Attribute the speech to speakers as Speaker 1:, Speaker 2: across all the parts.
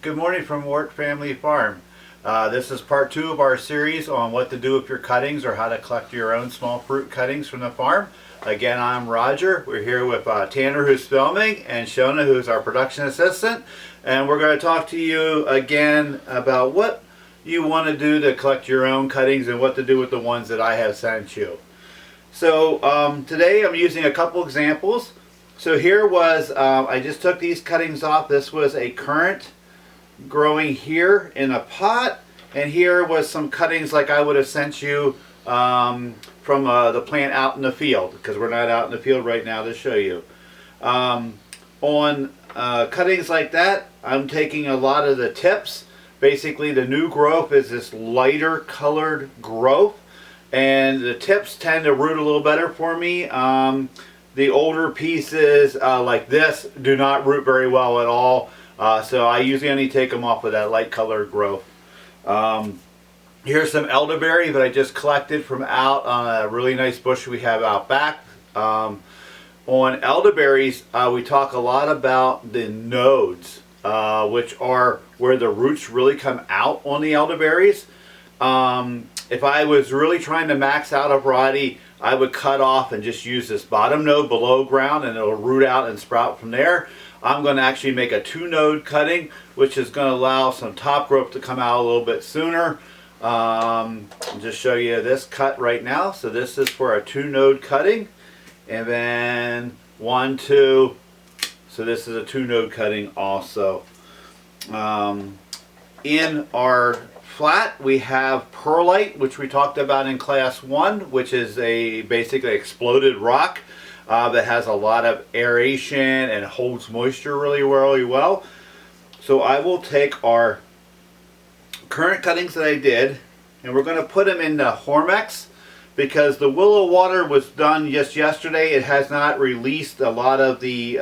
Speaker 1: Good morning from Wart Family Farm. This is part 2 of our series on what to do with your cuttings or how to collect your own small fruit cuttings from the farm. Again, I'm Roger. We're here with Tanner, who's filming, and Shona, who's our production assistant. And we're going to talk to you again about what you want to do to collect your own cuttings and what to do with the ones that I have sent you. So today I'm using a couple examples. So here was, I just took these cuttings off. This was a currant growing here in a pot, and here was some cuttings like I would have sent you from the plant out in the field, because we're not out in the field right now to show you. On cuttings like that, I'm taking a lot of the tips. Basically the new growth is this lighter colored growth, and the tips tend to root a little better for me. The older pieces like this do not root very well at all. So I usually only take them off with that light colored growth. Here's some elderberry that I just collected from out on a really nice bush we have out back. On elderberries, we talk a lot about the nodes, which are where the roots really come out on the elderberries. If I was really trying to max out a variety, I would cut off and just use this bottom node below ground, and it'll root out and sprout from there. I'm going to actually make a 2-node cutting, which is going to allow some top growth to come out a little bit sooner. I'll just show you this cut right now. So this is for a 2-node cutting, and then 1, 2. So this is a 2-node cutting also. In our flat, we have perlite, which we talked about in class 1, which is a basically exploded rock. That has a lot of aeration and holds moisture really well. So I will take our current cuttings that I did, and we're going to put them in the Hormex, because the willow water was done just yesterday. It has not released a lot of the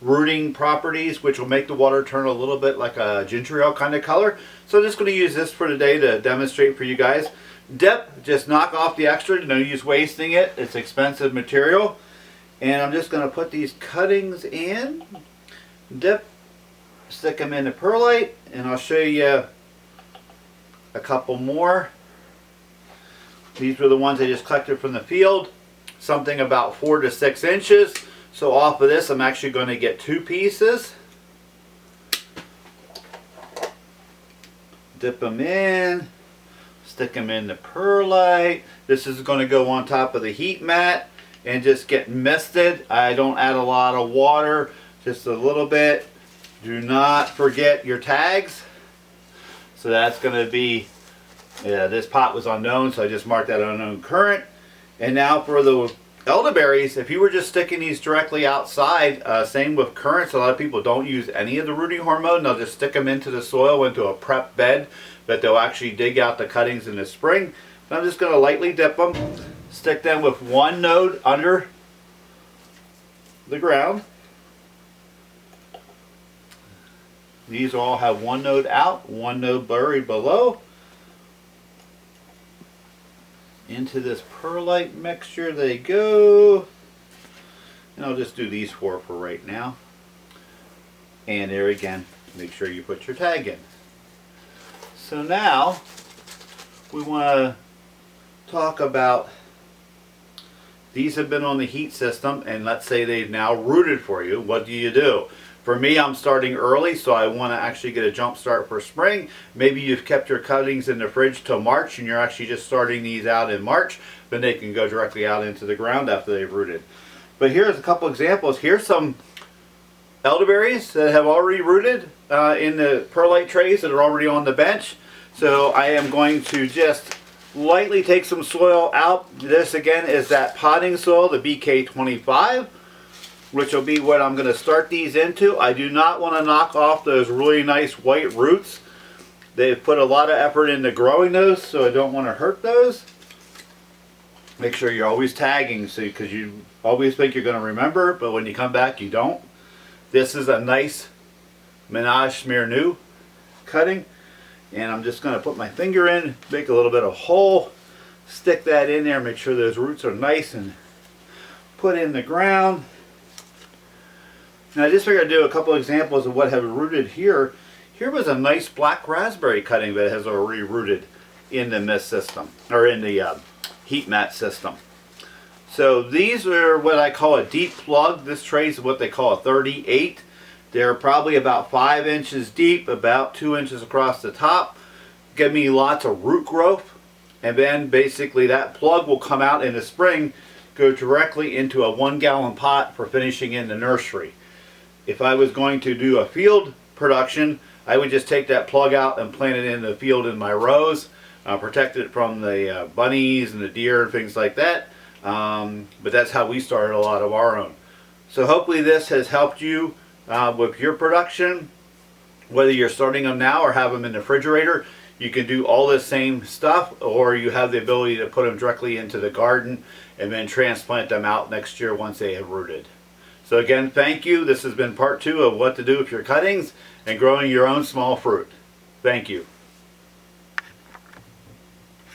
Speaker 1: rooting properties, which will make the water turn a little bit like a ginger ale kind of color. So I'm just going to use this for today to demonstrate for you guys. Dip, just knock off the extra, no use wasting it. It's expensive material. And I'm just going to put these cuttings in, dip, stick them in the perlite, and I'll show you a couple more. These were the ones I just collected from the field, something about 4 to 6 inches. So off of this, I'm actually going to get 2 pieces. Dip them in, stick them in the perlite. This is going to go on top of the heat mat and just get misted. I don't add a lot of water, just a little bit. Do not forget your tags. So that's going to be, this pot was unknown, so I just marked that unknown current. And now for the elderberries, if you were just sticking these directly outside, same with currants, a lot of people don't use any of the rooting hormone. They'll just stick them into the soil, into a prep bed, but they'll actually dig out the cuttings in the spring. So I'm just going to lightly dip them. Stick them with 1 node under the ground. These all have 1 node out, 1 node buried below. Into this perlite mixture they go. And I'll just do these 4 for right now. And there again, make sure you put your tag in. So now we want to talk about, these have been on the heat system, and let's say they've now rooted for you. What do you do? For me, I'm starting early, so I want to actually get a jump start for spring. Maybe you've kept your cuttings in the fridge till March, and you're actually just starting these out in March. Then they can go directly out into the ground after they've rooted. But here's a couple examples. Here's some elderberries that have already rooted in the perlite trays that are already on the bench. So I am going to just lightly take some soil out. This again is that potting soil, the BK25, which will be what I'm going to start these into. I do not want to knock off those really nice white roots. They've put a lot of effort into growing those, so I don't want to hurt those. Make sure you're always tagging, so because you always think you're going to remember, but when you come back you don't. This is a nice Ménage Smear New cutting. And I'm just going to put my finger in, make a little bit of hole, stick that in there, make sure those roots are nice and put in the ground. And I just figured I'd do a couple examples of what have rooted here. here was a nice black raspberry cutting that has already rooted in the mist system, or in the heat mat system. So these are what I call a deep plug. This tray is what they call a 38. They're probably about 5 inches deep, about 2 inches across the top. Give me lots of root growth. And then basically that plug will come out in the spring, go directly into a 1-gallon pot for finishing in the nursery. If I was going to do a field production, I would just take that plug out and plant it in the field in my rows, protect it from the bunnies and the deer and things like that. But that's how we started a lot of our own. So hopefully this has helped you with your production. Whether you're starting them now or have them in the refrigerator, you can do all the same stuff, or you have the ability to put them directly into the garden and then transplant them out next year once they have rooted. So again, thank you. This has been part 2 of what to do with your cuttings and growing your own small fruit. Thank you.